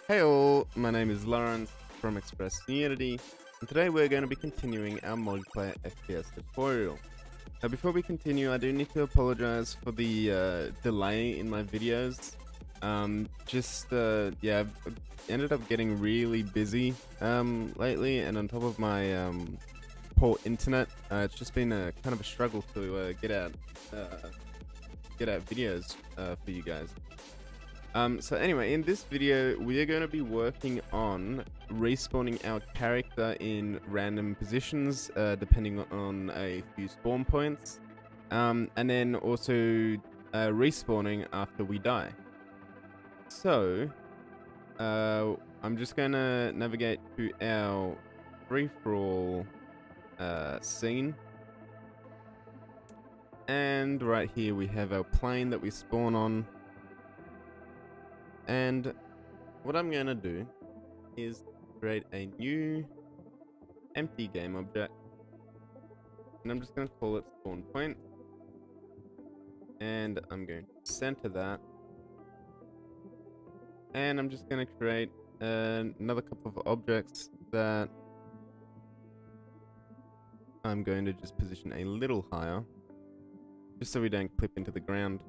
Hey all, my name is Lawrence from Express Unity, and today we're going to be continuing our multiplayer FPS tutorial. Now before we continue, I do need to apologize for the delay in my videos. Yeah, I've ended up getting really busy lately, and on top of my poor internet, it's just been a kind of a struggle to get out videos for you guys. So anyway, in this video, we are going to be working on respawning our character in random positions, depending on a few spawn points, and then also respawning after we die. So, I'm just going to navigate to our free-for-all scene. And right here we have our plane that we spawn on. And what I'm going to do is create a new empty game object. And I'm just going to call it spawn point. And I'm going to center that. And I'm just going to create another couple of objects that I'm going to just position a little higher, just so we don't clip into the ground.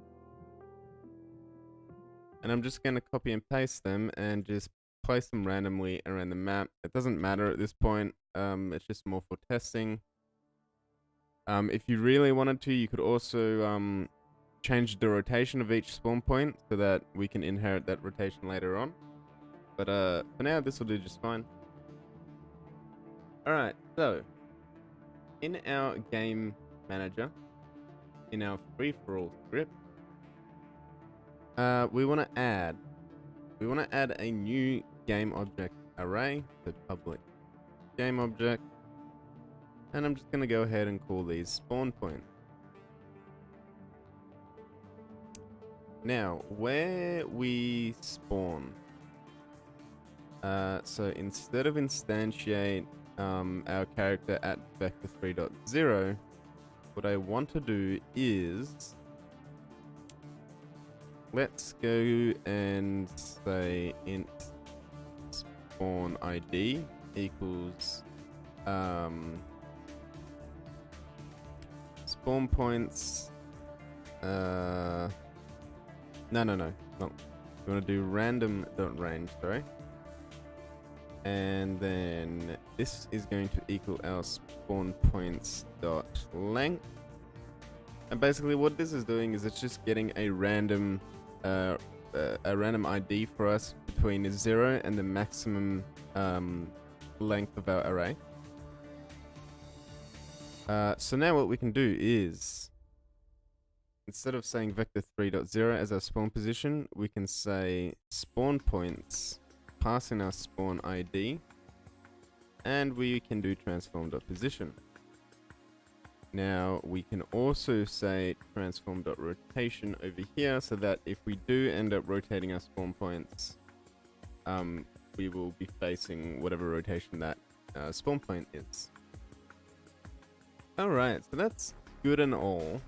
And I'm just going to copy and paste them and just place them randomly around the map. It doesn't matter at this point. It's just more for testing. If you really wanted to, you could also change the rotation of each spawn point so that we can inherit that rotation later on. But for now, this will do just fine. Alright, so in our game manager, in our free-for-all script, we want to add a new game object array, the public game object, and I'm just going to go ahead and call these spawn points. Now, where we spawn, so instead of instantiate our character at vector 3.0, what I want to do is, let's go and say int spawn ID equals spawn points. No. We want to do random.range, sorry. And then this is going to equal our spawn points dot length. And basically what this is doing is it's just getting a random ID for us between 0 and the maximum length of our array. So now what we can do is, instead of saying vector 3.0 as our spawn position, we can say spawn points, pass in our spawn ID, and we can do transform.position. Now we can also say transform.rotation over here, so that if we do end up rotating our spawn points, we will be facing whatever rotation that spawn point is. Alright, so that's good and all,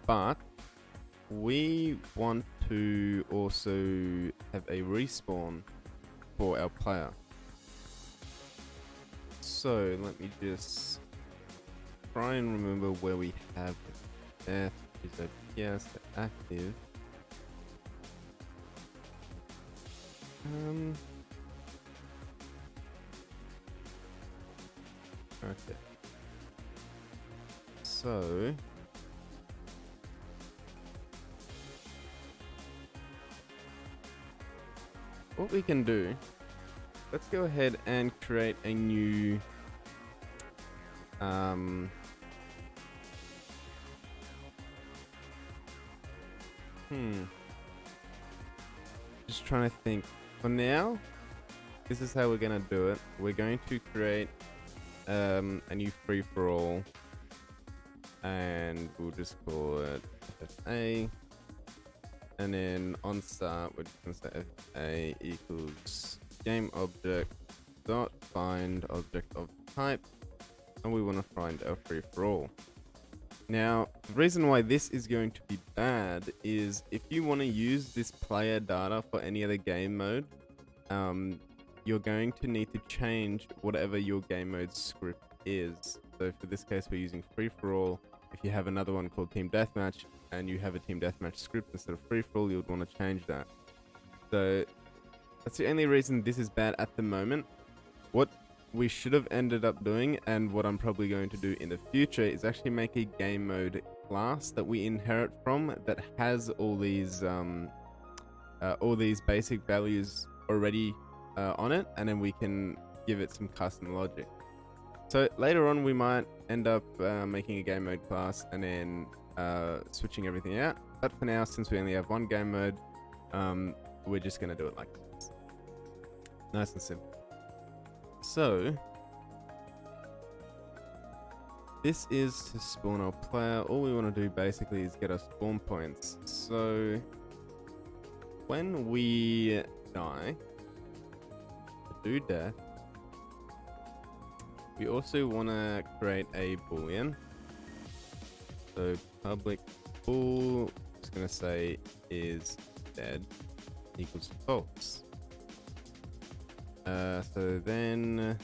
but we want to also have a respawn for our player. So let me just try and remember where we have the FPS active. Okay. So what we can do, let's go ahead and create a new just trying to think. For now, this is how we're gonna do it. We're going to create a new free-for-all, and we'll just call it FFA. And then on start, we're just gonna say FFA equals game object dot find object of type, and we want to find our free-for-all. Now, the reason why this is going to be bad is if you want to use this player data for any other game mode, you're going to need to change whatever your game mode script is. So for this case, we're using free-for-all. If you have another one called Team Deathmatch and you have a Team Deathmatch script instead of free-for-all, you would want to change that. So that's the only reason this is bad at the moment. What we should have ended up doing, and what I'm probably going to do in the future, is actually make a game mode class that we inherit from that has all these basic values already on it, and then we can give it some custom logic. So later on we might end up making a game mode class and then switching everything out, but for now, since we only have one game mode, we're just going to do it like this. Nice and simple. So this is to spawn our player. All we want to do basically is get our spawn points. So when we die, do death, we also want to create a boolean. So public bool, just going to say is dead equals false. So then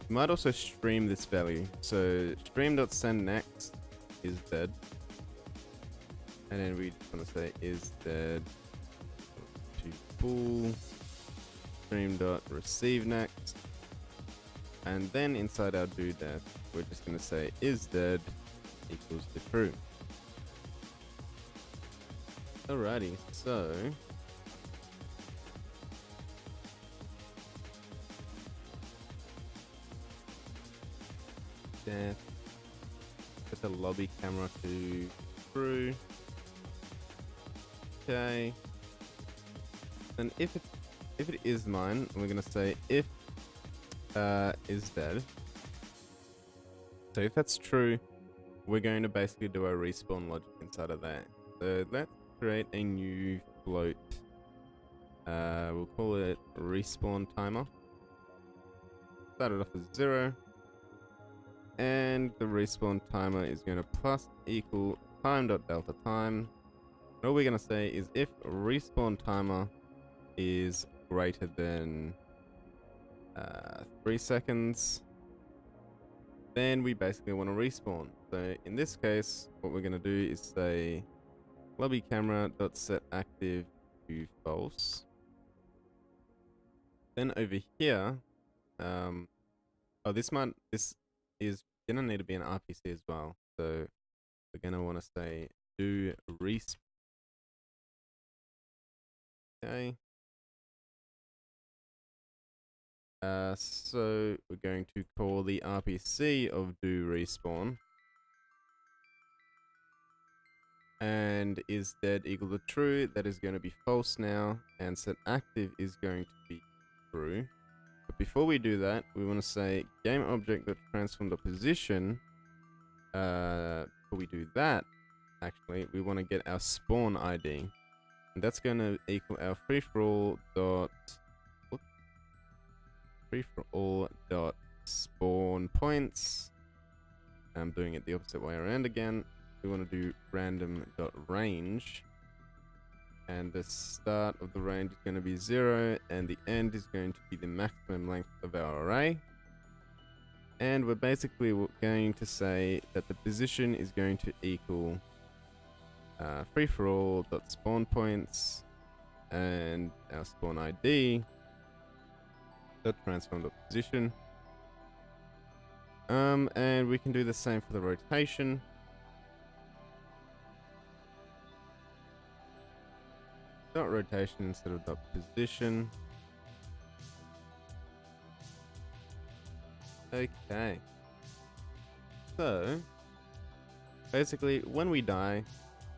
you might also stream this value. So stream.sendNext is dead, and then we just want to say is dead to bool stream.receiveNext, and then inside our do death we're just going to say is dead equals to true. Alrighty, so death, set the lobby camera to true. Okay, and if it is mine, we're gonna say if is dead. So if that's true, we're going to basically do our respawn logic inside of that. So let's create a new float. We'll call it respawn timer. Start it off as 0. And the respawn timer is going to plus equal time.delta time. And all we're going to say is if respawn timer is greater than 3 seconds, then we basically want to respawn. So in this case, what we're going to do is say lobby camera.set active to false. Then over here, this is gonna need to be an RPC as well. So we're gonna want to say do respawn. Okay. So we're going to call the RPC of do respawn, and is dead equal to true. That is going to be false now, and set active is going to be true. But before we do that, we want to say game object.transform.position. Before we do that, actually, we want to get our spawn ID, and that's going to equal our free-for-all.spawn points. I'm doing it the opposite way around again. We want to do random.range, and the start of the range is going to be 0, and the end is going to be the maximum length of our array. And we're basically going to say that the position is going to equal free-for-all.spawn points and our spawn ID .transform.position. And we can do the same for the rotation. Dot rotation instead of dot position. Okay. So basically, when we die,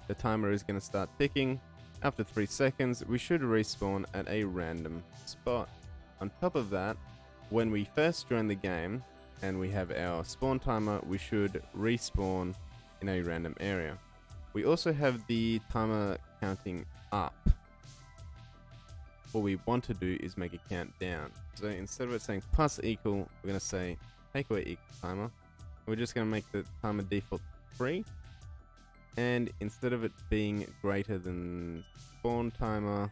the timer is going to start ticking. After 3 seconds, we should respawn at a random spot. On top of that, when we first join the game and we have our spawn timer, we should respawn in a random area. We also have the timer counting up. What we want to do is make it count down. So instead of it saying plus equal, we're going to say take away equal timer. We're just going to make the timer default 3. And instead of it being greater than spawn timer,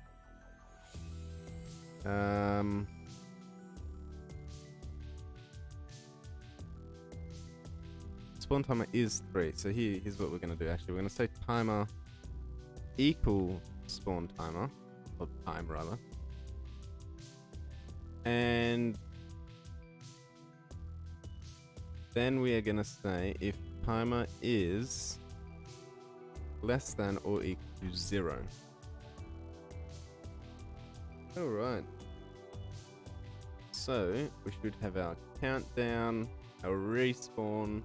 spawn timer is 3. So here's what we're going to do actually. We're going to say timer equal spawn timer, or time rather. And then we are going to say if timer is less than or equal to 0. Alright. So we should have our countdown, our respawn,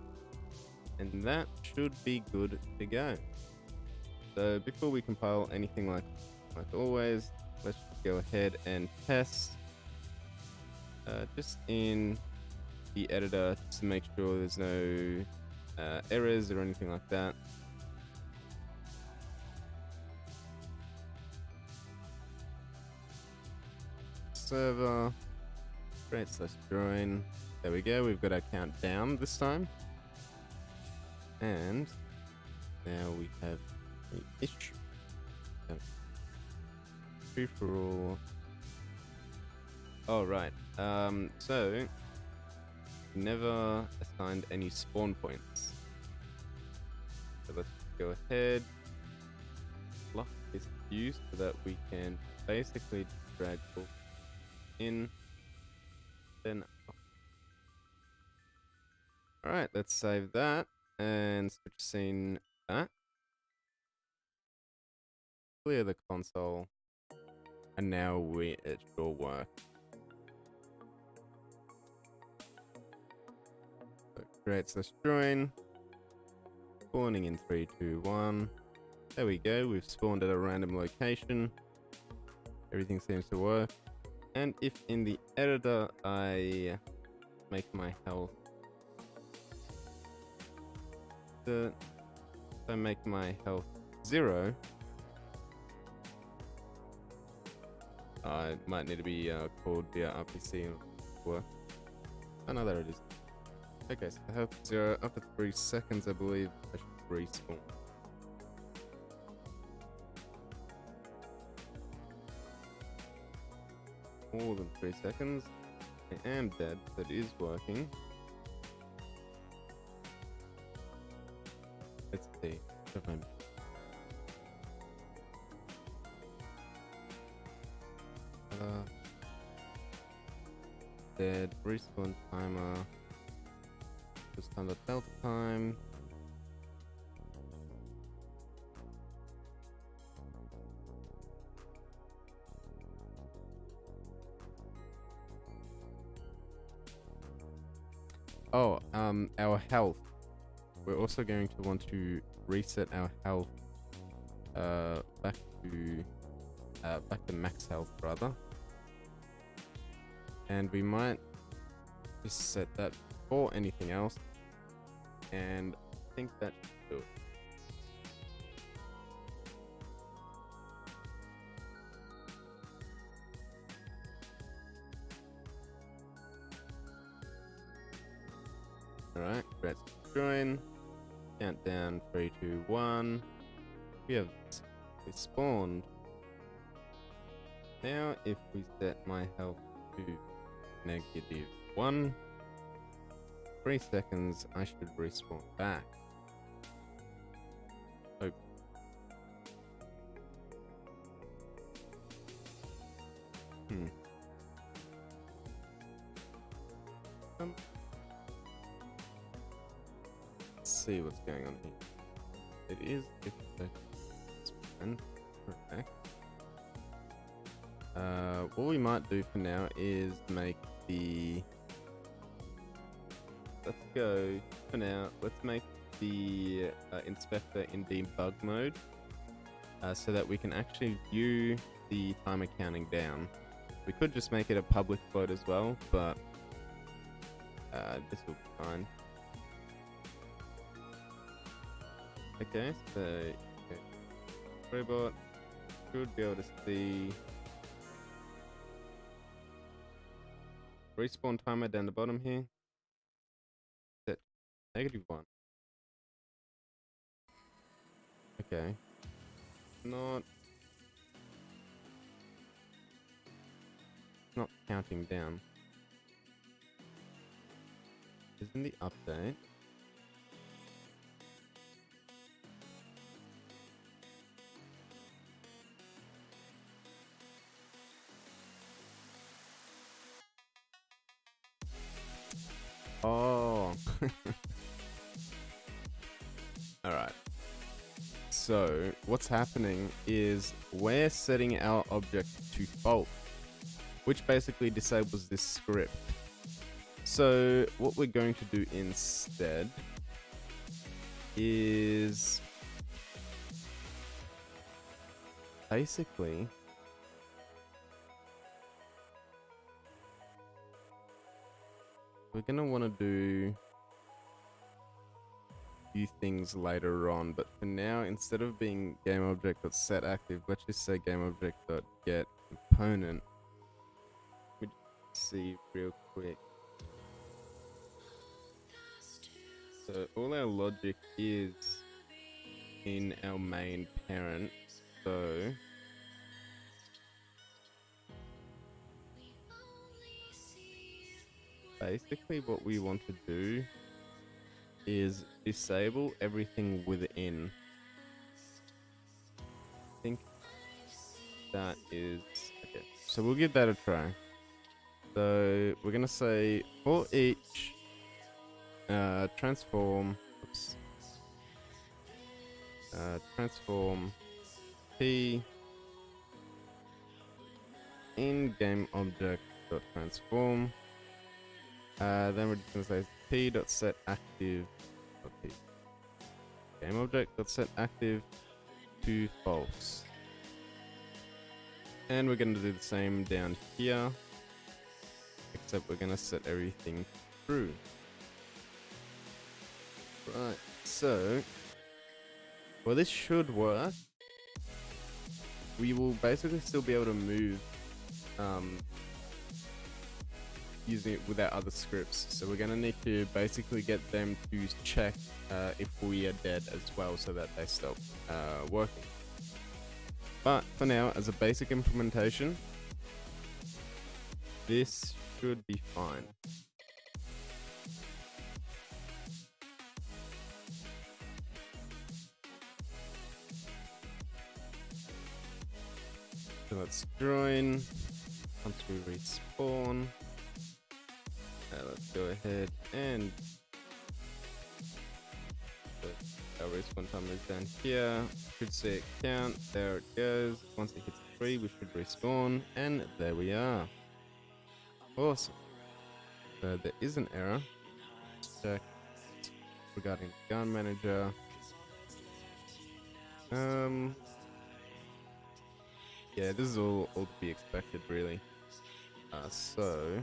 and that should be good to go. So before we compile anything like always, let's go ahead and test just in the editor just to make sure there's no errors or anything like that. Server, create/join. There we go. We've got our countdown this time, and now we have an issue. Free for all. Oh right. So never assigned any spawn points. So let's go ahead, lock this view so that we can basically drag in. Then alright, let's save that and switch scene back. Clear the console, and now it will work. So create/join, spawning in 3, 2, 1. There we go, we've spawned at a random location. Everything seems to work. And if in the editor I make my health, if I make my health 0, it might need to be called via RPC work. Oh no, there it is. Okay, so health 0 after 3 seconds, I believe I should respawn. More than 3 seconds. I am dead, that is working. Let's see. Dead, respawn timer. Just on the delta time. Oh, our health. We're also going to want to reset our health back to max health rather. And we might just set that before anything else. And I think that should do it. Alright, let's join. Countdown 3, 2, 1. We spawned. Now if we set my health to -1, 3 seconds, I should respawn back. Oh. Let's see what's going on here. It is correct. What we might do for now is make the... Let's make the inspector in debug mode so that we can actually view the timer counting down. We could just make it a public float as well, but this will be fine. Okay, so robot should be able to see respawn timer down the bottom here. Set -1. Okay. Not counting down. Isn't the update? Oh. Alright. So, what's happening is we're setting our object to fault, which basically disables this script. So, what we're going to do instead is basically we're going to want to do few things later on, but for now, instead of being GameObject.setActive, let's just say GameObject.getComponent. Let me just see real quick. So all our logic is in our main parent, so basically what we want to do is disable everything within. I think that is okay. So we'll give that a try. So we're gonna say for each transform P in GameObject.transform. Then we're just gonna say p.setActive GameObject.setActive to false. And we're gonna do the same down here, except we're gonna set everything true. Right, so well, this should work. We will basically still be able to move using it with our other scripts. So we're gonna need to basically get them to check if we are dead as well, so that they stop working. But for now, as a basic implementation, this should be fine. So let's join. Once we respawn, let's go ahead and our respawn timer is down here. Should see it count. There it goes. Once it hits 3, we should respawn, and there we are. Awesome. So there is an error. Let's check regarding the gun manager. Yeah, this is all to be expected, really. So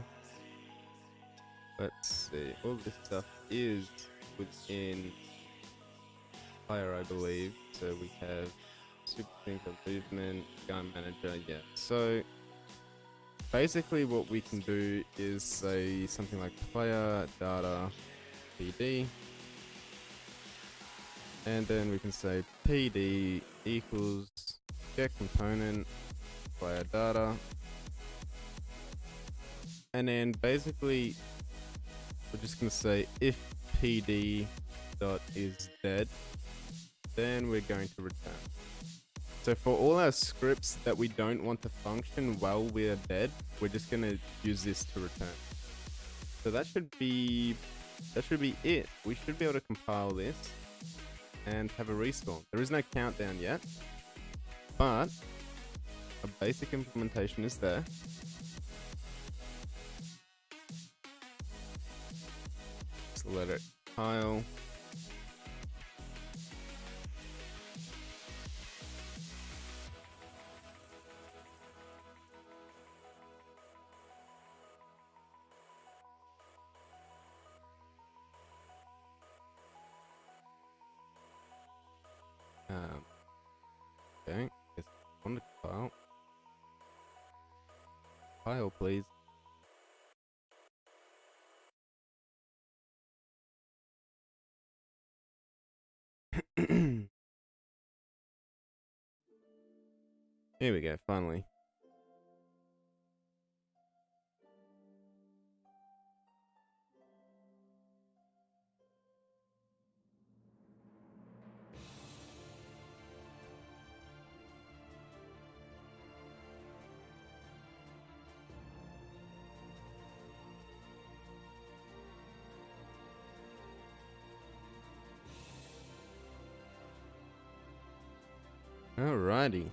let's see. All this stuff is within Fire, I believe. So we have super sync of movement, gun manager. Yeah. So basically, what we can do is say something like player data PD, and then we can say PD equals get component player data, and then basically we're just gonna say if PD dot is dead, then we're going to return. So for all our scripts that we don't want to function while we're dead, we're just gonna use this to return. So that should be it. We should be able to compile this and have a respawn. There is no countdown yet, but a basic implementation is there. Let's let it compile. Okay, guess on the compile. Compile, please. Here we go, finally. Alrighty.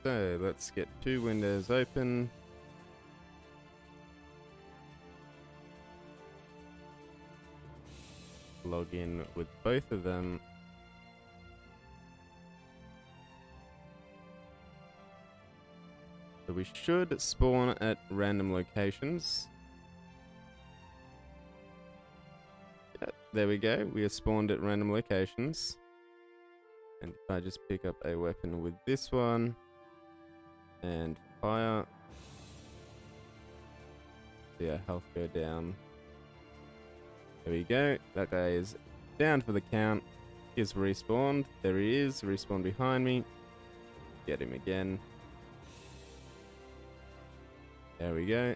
So let's get 2 windows open. Log in with both of them. So we should spawn at random locations. Yep, there we go. We are spawned at random locations. And if I just pick up a weapon with this one and fire, see our health go down. There we go. That guy is down for the count. He's respawned. There he is. Respawned behind me. Get him again. There we go.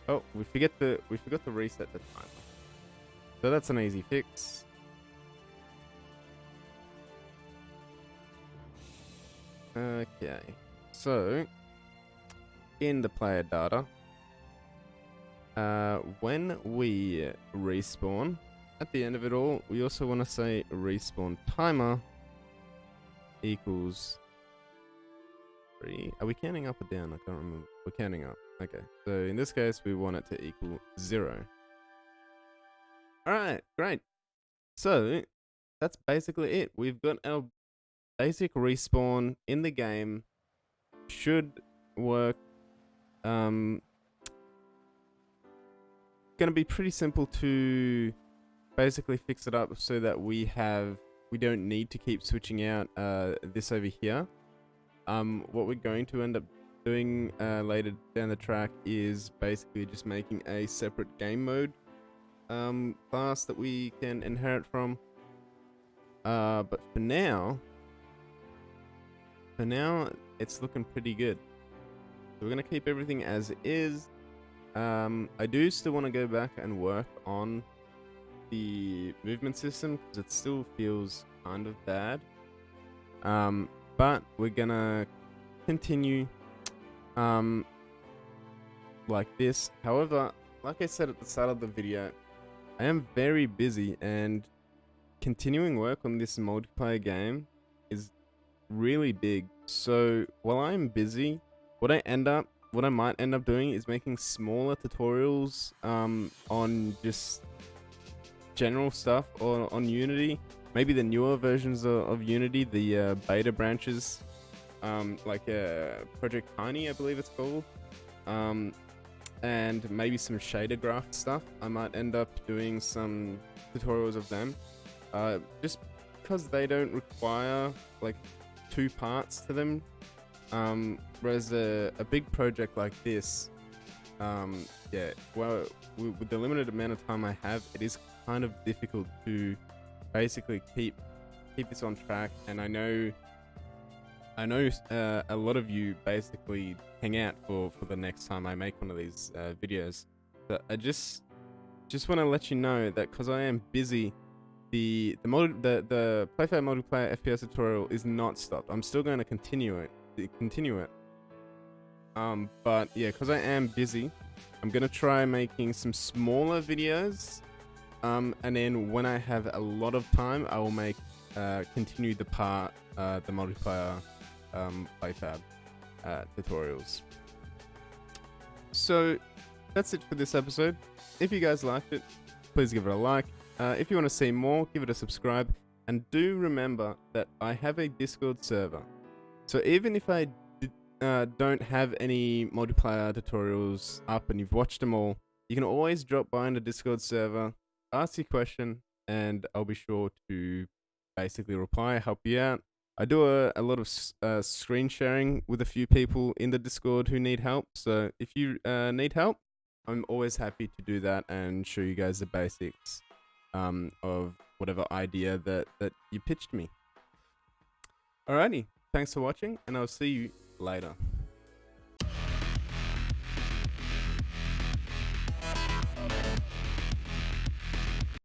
Oh, we forgot to reset the timer. So that's an easy fix. Okay. So in the player data, when we respawn, at the end of it all, we also want to say respawn timer equals 3. Are we counting up or down? I can't remember. We're counting up. Okay. So in this case, we want it to equal 0. Alright, great. So that's basically it. We've got our basic respawn in the game. Should work. Gonna be pretty simple to basically fix it up so that we don't need to keep switching out this over here. What we're going to end up doing later down the track is basically just making a separate game mode class that we can inherit from. But for now it's looking pretty good. So we're gonna keep everything as is. I do still want to go back and work on the movement system because it still feels kind of bad. But we're gonna continue like this. However, like I said at the start of the video, I am very busy, and continuing work on this multiplayer game is really big. So while I'm busy, what I might end up doing is making smaller tutorials on just general stuff on Unity. Maybe the newer versions of Unity, the beta branches, like Project Tiny, I believe it's called, and maybe some shader graph stuff. I might end up doing some tutorials of them, just because they don't require like 2 parts to them. Whereas a big project like this, yeah, well, with the limited amount of time I have, it is kind of difficult to basically keep this on track. And I know a lot of you basically hang out for the next time I make one of these videos. But I just want to let you know that because I am busy, the Playfair multiplayer FPS tutorial is not stopped. I'm still going to continue it. But yeah, because I am busy, I'm gonna try making some smaller videos, and then when I have a lot of time, I will make continue the multiplayer playfab tutorials. So that's it for this episode. If you guys liked it, please give it a like. If you want to see more, give it a subscribe, and do remember that I have a Discord server. So even if I don't have any multiplayer tutorials up and you've watched them all, you can always drop by on the Discord server, ask your question, and I'll be sure to basically reply, help you out. I do a lot of screen sharing with a few people in the Discord who need help. So if you need help, I'm always happy to do that and show you guys the basics of whatever idea that you pitched me. Alrighty, thanks for watching, and I'll see you later.